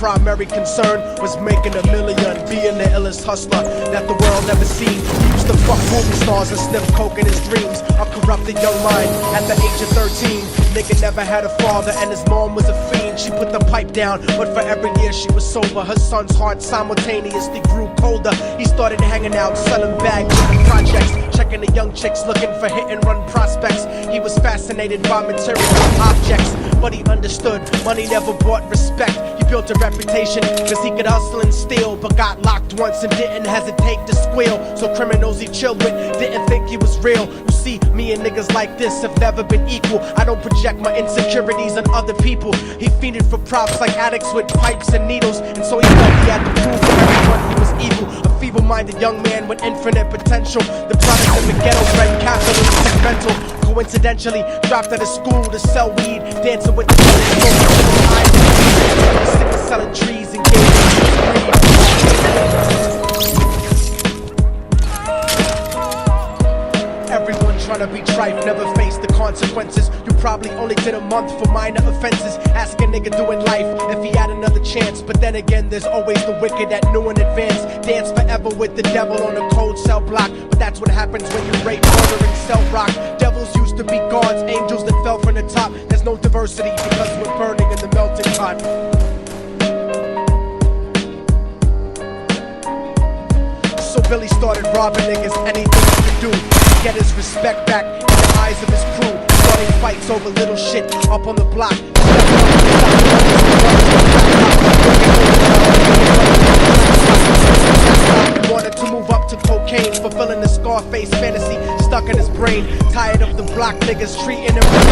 primary concern was making a million, being the illest hustler that the world never seen. He used to fuck movie stars and sniff coke in his dreams. A corrupted young mind at the age of 13. Nigga never had a father and his mom was a fiend. She put the pipe down, but for every year she was sober, her son's heart simultaneously grew colder. He started hanging out, selling bags in the projects, checking the young chicks looking for hit and run prospects. He was fascinated by material objects, but he understood money never bought respect. He built a reputation cause he could hustle and steal, but got locked once and didn't hesitate to squeal. So criminals he chilled with didn't think he was real. You see, me and niggas like this have never been equal. I don't project my insecurities on other people. He fiended for props like addicts with pipes and needles, and so he felt he had to prove to everyone he was evil. A feeble-minded young man with infinite potential. The product of the ghetto bred capitalist mental. Coincidentally, dropped out of school to sell weed, dancing with the sick of selling trees and gave everyone trying to be trife, never face the consequences. You probably only did a month for minor offenses. Ask a nigga doing life if he had another chance. But then again, there's always the wicked that knew in advance. Dance forever with the devil on a cold cell block. But that's what happens when you rape, murder, and sell rock. Devils used to be gods, angels that fell from the top. There's no diversity because we're burning in the melting pot. So Billy started robbing niggas, anything he could do to get his respect back in the eyes of his crew. Starting fights over little shit up on the block. He wanted to move up to cocaine, fulfilling the Scarface fantasy stuck in his brain. Tired of the block niggas treating him with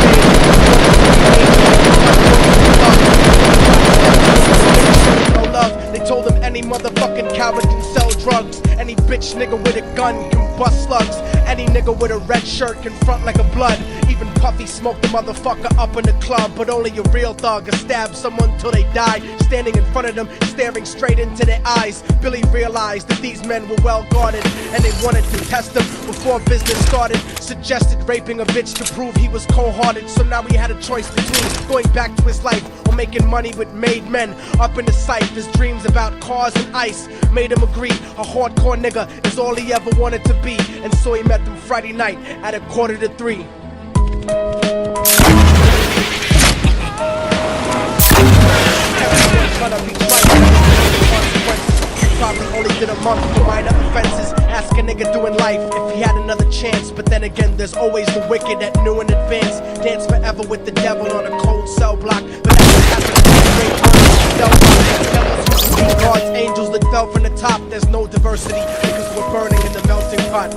no love. They told him any motherfucking coward can sell drugs. Any bitch nigga with a gun can bust slugs. Any nigga with a red shirt can front like a blood. Even Puffy smoked the motherfucker up in the club. But only a real thug can stab someone till they die. Standing in front of them, staring straight into their eyes, Billy realized that these men were well guarded, and they wanted to test him before business started. Suggested raping a bitch to prove he was cold-hearted. So now he had a choice between going back to his life or making money with made men. Up in the sight, his dreams about cars and ice made him agree a hardcore nigga is all he ever wanted to be. And so he met them Friday night at 2:45. Everyone's gonna be right. Consequences. Probably only did a month for minor offenses. Ask a nigga doing life if he had another chance. But then again, there's always the wicked that knew in advance. Dance forever with the devil on a cold cell block. But that's what happened to the great devils used to be gods, angels that fell from the top. There's no diversity because we're burning in the melting pot.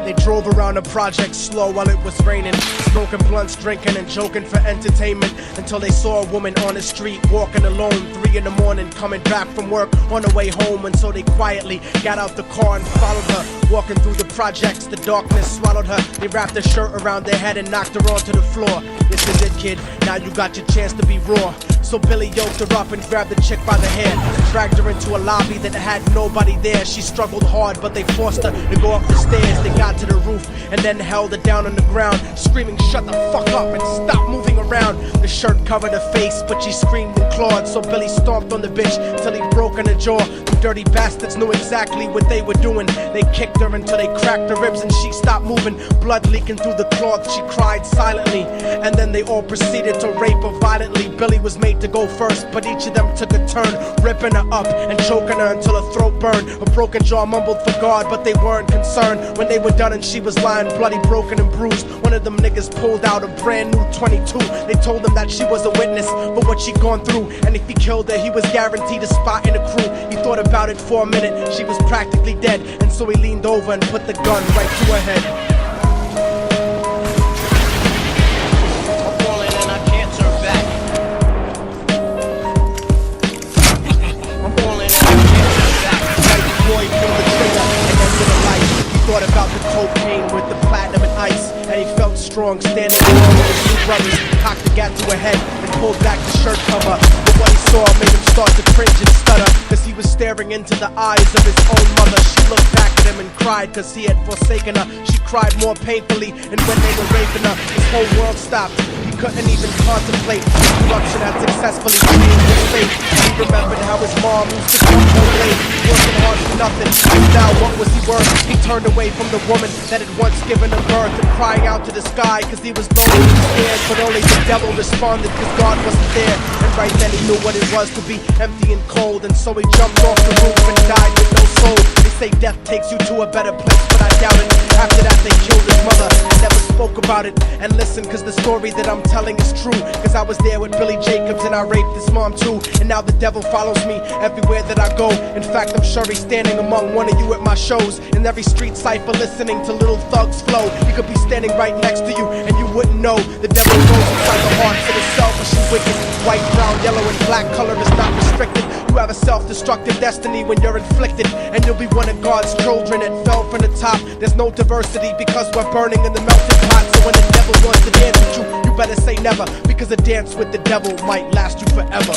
They drove around the project slow while it was raining, smoking blunts, drinking and joking for entertainment, until they saw a woman on the street walking alone, 3 in the morning, coming back from work on her way home. And so they quietly got out the car and followed her, walking through the projects. The darkness swallowed her. They wrapped her shirt around their head and knocked her onto the floor. This is it, kid, now you got your chance to be raw. So Billy yoked her up and grabbed the chick by the hair, dragged her into a lobby that had nobody there. She struggled hard, but they forced her to go up the stairs. They got to the roof and then held her down on the ground, screaming, "Shut the fuck up and stop moving around." The shirt covered her face, but she screamed and clawed. So Billy stomped on the bitch till he broke in her jaw. The dirty bastards knew exactly what they were doing. They kicked her until they cracked her ribs and she stopped moving, blood leaking through the cloth. She cried silently, and then they all proceeded to rape her violently. Billy was made to go first, but each of them took a turn, ripping her up and choking her until her throat burned. Her broken jaw mumbled for God, but they weren't concerned when they were done and she was lying bloody, broken and bruised. One of them niggas pulled out a brand new 22. They told him that she was a witness for what she'd gone through, and if he killed her, he was guaranteed a spot in the crew. He thought about it for a minute, she was practically dead, and so he leaned over and put the gun right to her head. Thought about the cocaine with the platinum and ice, and he felt strong standing alone with his two brothers. Cocked the gat to her head and pulled back the shirt cover, but what he saw made him start to cringe and stutter, cause he was staring into the eyes of his own mother. She looked back at him and cried cause he had forsaken her. She cried more painfully, and when they were raping her, his whole world stopped. He couldn't even contemplate the corruption that successfully changed his fate. He remembered how his mom used to come home late, working hard for nothing. Now what was he worth? He turned away from the woman that had once given him birth and crying out to the sky cause he was lonely and scared. But only the devil responded cause God wasn't there. And right then he knew what it was to be empty and cold, and so he jumped off the roof and died with no soul. They say death takes you to a better place, but I doubt it. After that they killed his mother and never spoke about it. And listen, cause the story that I'm telling is true, cause I was there with Billy Jacobs and I raped his mom too. And now the devil follows me everywhere that I go. In fact, I'm sure he's standing among one of you at my shows. In every street cipher listening to Little Thug's flow. He could be standing right next to you and you wouldn't know. The devil goes inside the hearts of the selfish and wicked. White, brown, yellow and black color is not restricted. You have a self-destructive destiny when you're inflicted, and you'll be one of God's children that fell from the top. There's no diversity because we're burning in the melting pot. So when the devil wants to dance with you, you better say never, because a dance with the devil might last you forever.